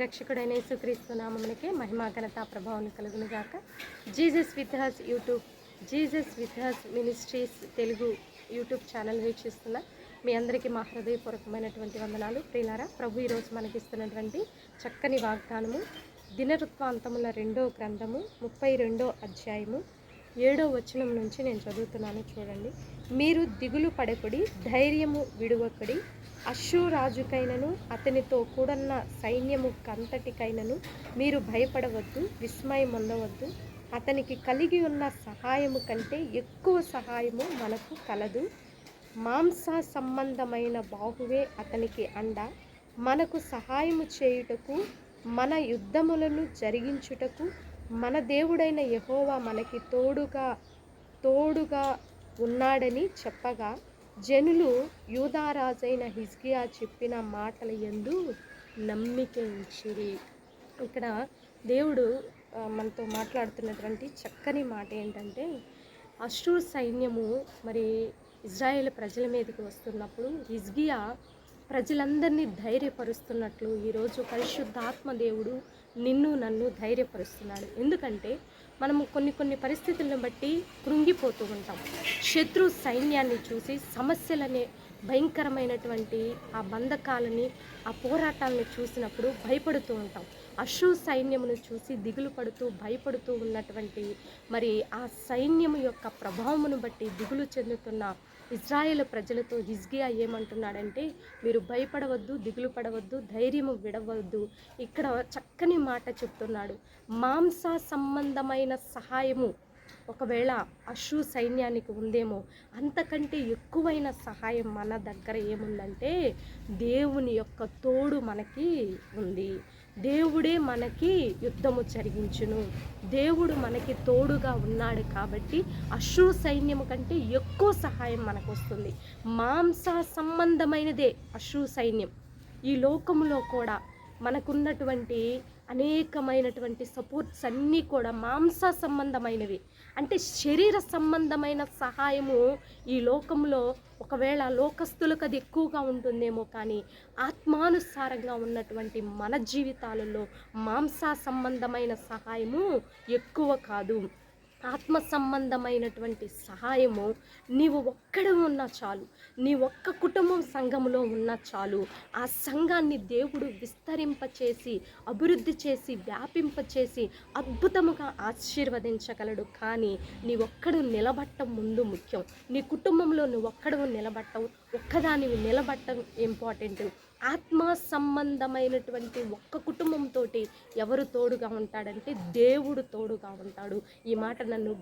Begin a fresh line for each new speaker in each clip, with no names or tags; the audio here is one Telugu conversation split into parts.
రక్షకుడైన యేసుక్రీస్తు నామమునకే మహిమ ఘనత ప్రభావం కలుగును గాక. Jesus with has YouTube, Jesus with has ministries Telugu YouTube channel వీక్షిస్తున్న మీ అందరికీ మా హృదయపూర్వకమైనటువంటి వందనాలు. ప్రియులారా, ప్రభు ఈరోజు మనకిస్తున్నటువంటి చక్కని వాగ్దానము దినవృత్తాంతముల 2వ గ్రంథము 32వ అధ్యాయము 7వ వచనం నుంచి నేను చదువుతున్నాను. చూడండి. మీరు దిగులు పడకుడి, ధైర్యము విడువకుడి. అష్షూరాజుకైనను అతనితో కూడన్న సైన్యము కంతటికైనను మీరు భయపడవద్దు, విస్మయం పొందవద్దు. అతనికి కలిగి ఉన్న సహాయము కంటే ఎక్కువ సహాయము మనకు కలదు. మాంస సంబంధమైన బాహువే అతనికి అండ. మనకు సహాయము చేయుటకు, మన యుద్ధములను జరిగించుటకు మన దేవుడైన యెహోవా మనకి తోడుగా ఉన్నాడని చెప్పగా, జనులు యూదారాజైన హిజ్కియా చెప్పిన మాటల యందు నమ్మిక ఉంచిరి. ఇక్కడ దేవుడు మనతో మాట్లాడుతున్నటువంటి చక్కని మాట ఏంటంటే, అష్షూర్ సైన్యము మరి ఇజ్రాయేల్ ప్రజల మీదకి వస్తున్నప్పుడు హిజ్కియా ప్రజలందరినీ ధైర్యపరుస్తున్నట్లు ఈరోజు పరిశుద్ధాత్మ దేవుడు నిన్ను నన్ను ధైర్యపరుస్తున్నాడు. ఎందుకంటే మనము కొన్ని పరిస్థితులను బట్టి కృంగిపోతూ ఉంటాం. శత్రు సైన్యాన్ని చూసి సమస్యలనే భయంకరమైనటువంటి ఆ బంధకాలని, ఆ పోరాటాలను చూసినప్పుడు భయపడుతూ ఉంటాం. అష్షూర్ సైన్యమును చూసి దిగులు పడుతూ భయపడుతూ ఉన్నటువంటి మరి ఆ సైన్యము యొక్క ప్రభావమును బట్టి దిగులు చెందుతున్న ఇజ్రాయేల్ ప్రజలతో హిజ్కియా ఏమంటున్నాడంటే, మీరు భయపడవద్దు, దిగులు పడవద్దు, ధైర్యము విడవద్దు. ఇక్కడ చక్కని మాట చెప్తున్నాడు. మాంస సంబంధమైన సహాయము ఒకవేళ అష్షూర్ సైన్యానికి ఉందేమో, అంతకంటే ఎక్కువైన సహాయం మన దగ్గర ఏముందంటే దేవుని యొక్క తోడు మనకి ఉంది. దేవుడే మనకి యుద్ధము జరిగించును. దేవుడు మనకి తోడుగా ఉన్నాడు కాబట్టి అష్షూర్ సైన్యము కంటే ఎక్కువ సహాయం మనకు వస్తుంది. మాంస సంబంధమైనదే అష్షూర్ సైన్యం. ఈ లోకములో కూడా మనకున్నటువంటి అనేకమైనటువంటి సపోర్ట్స్ అన్నీ కూడా మాంస సంబంధమైనవి. అంటే శరీర సంబంధమైన సహాయము ఈ లోకంలో ఒకవేళ లోకస్తులకు అది ఎక్కువగా ఉంటుందేమో, కానీ ఆత్మానుసారంగా ఉన్నటువంటి మన జీవితాలలో మాంస సంబంధమైన సహాయము ఎక్కువ కాదు. ఆత్మ సంబంధమైనటువంటి సహాయము నీవు ఒక్కడే ఉన్నా చాలు, నీ ఒక్క కుటుంబం సంఘములో ఉన్నా చాలు. ఆ సంఘాన్ని దేవుడు విస్తరింపచేసి, అభివృద్ధి చేసి, వ్యాపింపచేసి అద్భుతముగా ఆశీర్వదించగలడు. కానీ నీ ఒక్కడు నిలబట్టం ముందు ముఖ్యం. నీ కుటుంబంలో నువ్వు ఒక్కడు నిలబట్టం, ఒక్కదానివి నిలబట్టం ఇంపార్టెంట్. ఆత్మ సంబంధమైనటువంటి ఒక్క కుటుంబంతో ఎవరు తోడుగా ఉంటాడంటే దేవుడు తోడుగా ఉంటాడు. ఈ మాట నన్ను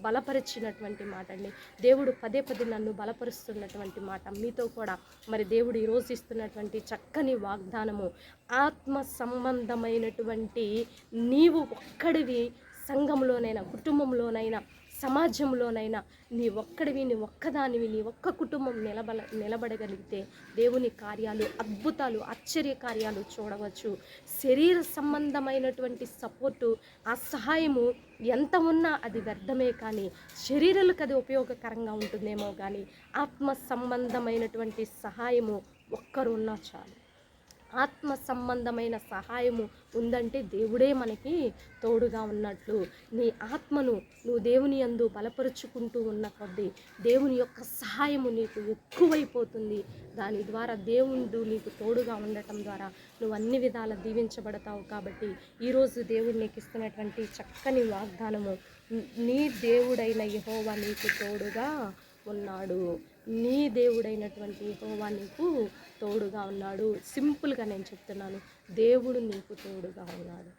బలపరిచినటువంటి మాట అండి. దేవుడు పదే నన్ను బలపరుస్తున్నటువంటి మాట. మీతో కూడా మరి దేవుడు ఈరోజు ఇస్తున్నటువంటి చక్కని వాగ్దానము, ఆత్మ సంబంధమైనటువంటి నీవు ఒక్కడివి సంఘంలోనైనా, కుటుంబంలోనైనా, సమాజంలోనైనా నీ ఒక్కడివి, నీ ఒక్కదానివి, నీ ఒక్క కుటుంబం నిలబడగలిగితే దేవుని కార్యాలు, అద్భుతాలు, ఆశ్చర్య కార్యాలు చూడవచ్చు. శరీర సంబంధమైనటువంటి సపోర్టు, ఆ సహాయము ఎంత ఉన్నా అది వ్యర్థమే. కానీ శరీరాలకు అది ఉపయోగకరంగా ఉంటుందేమో, కానీ ఆత్మ సంబంధమైనటువంటి సహాయము ఒక్కరున్నా చాలు. ఆత్మ సంబంధమైన సహాయము ఉందంటే దేవుడే మనకి తోడుగా ఉన్నట్లు. నీ ఆత్మను నువ్వు దేవుని యందు బలపరుచుకుంటూ ఉన్న కొద్దీ దేవుని యొక్క సహాయము నీకు ఎక్కువైపోతుంది. దాని ద్వారా దేవుడు నీకు తోడుగా ఉండటం ద్వారా నువ్వు అన్ని విధాల దీవించబడతావు. కాబట్టి ఈరోజు దేవుడు నీకు ఇస్తున్నటువంటి చక్కని వాగ్దానము, నీ దేవుడైన యెహోవా నీకు తోడుగా ఉన్నాడు. నీ దేవుడైనటువంటి యెహోవా నీకు తోడుగా ఉన్నాడు. సింపుల్గా నేను చెప్తున్నాను, దేవుడు నీకు తోడుగా ఉన్నాడు.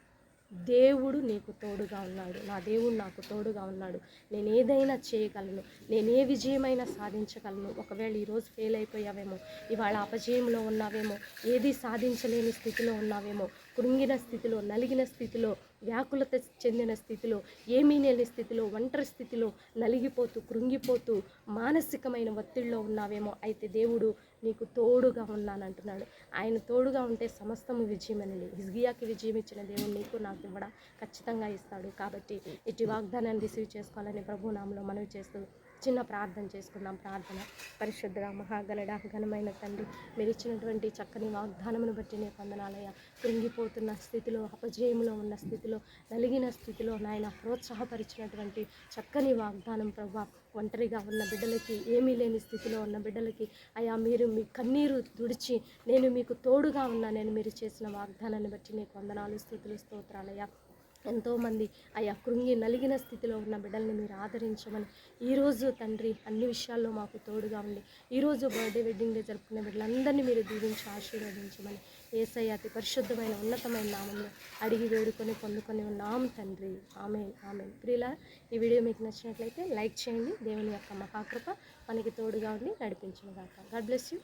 దేవుడు నీకు తోడుగా ఉన్నాడు. నా దేవుడు నాకు తోడుగా ఉన్నాడు. నేను ఏదైనా చేయగలను, నేను ఏ విజయమైనా సాధించగలను. ఒకవేళ ఈరోజు ఫెయిల్ అయిపోయావేమో, ఇవాళ అపజయంలో ఉన్నావేమో, ఏది సాధించలేని స్థితిలో ఉన్నావేమో, కృంగిన స్థితిలో, నలిగిన స్థితిలో, వ్యాకులత చెందిన స్థితిలో, ఏమీ లేని స్థితిలో, ఒంటరి స్థితిలో నలిగిపోతూ, కృంగిపోతూ, మానసికమైన ఒత్తిడిలో ఉన్నావేమో, అయితే దేవుడు నీకు తోడుగా ఉన్నానంటున్నాడు. ఆయన తోడుగా ఉంటే సమస్తము విజయమనండి. హిజ్కియాకి విజయం ఇచ్చిన దేవుడు నీకు నాకు కూడా ఖచ్చితంగా ఇస్తాడు. కాబట్టి ఇటు వాగ్దానాన్ని రిసీవ్ చేసుకోవాలని ప్రభు నామములో మనవి చేస్తూ చిన్న ప్రార్థన చేసుకుందాం. ప్రార్థన. పరిశుద్ధ మహాగణుడ ఘనమైన తండ్రి, మీరు ఇచ్చినటువంటి చక్కని వాగ్దానమును బట్టి నీకు వందనాలయ్యా. కృంగిపోతున్న స్థితిలో, అపజయములో ఉన్న స్థితిలో, నలిగిన స్థితిలో నాయన ప్రోత్సాహపరిచినటువంటి చక్కని వాగ్దానం ప్రభా. ఒంటరిగా ఉన్న బిడ్డలకి, ఏమీ లేని స్థితిలో ఉన్న బిడ్డలకి అయ్యా మీరు మీ కన్నీరు తుడిచి నేను మీకు తోడుగా ఉన్నానని మీరు చేసిన వాగ్దానాన్ని బట్టి నీకు వందనాలు, స్తుతులు, స్తోత్రాలయ్యా. ఎంతోమంది అయ్యా కృంగి నలిగిన స్థితిలో ఉన్న బిడ్డల్ని మీరు ఆదరించమని ఈరోజు తండ్రి అన్ని విషయాల్లో మాకు తోడుగా ఉండి ఈరోజు బర్త్డే వెడ్డింగ్ డే జరుపుకునే బిడ్డలందరినీ మీరు దీవించి ఆశీర్వదించమని యేసయ్య అతి పరిశుద్ధమైన ఉన్నతమైన నామంలో అడిగి వేడుకొని పొందుకొని ఉన్నాం తండ్రి. ఆమేన్, ఆమేన్. ప్రియులారా, ఈ వీడియో మీకు నచ్చినట్లయితే లైక్ చేయండి. దేవుని యొక్క మహాకృప మనకి తోడుగా ఉండి నడిపించును గాక. God bless you.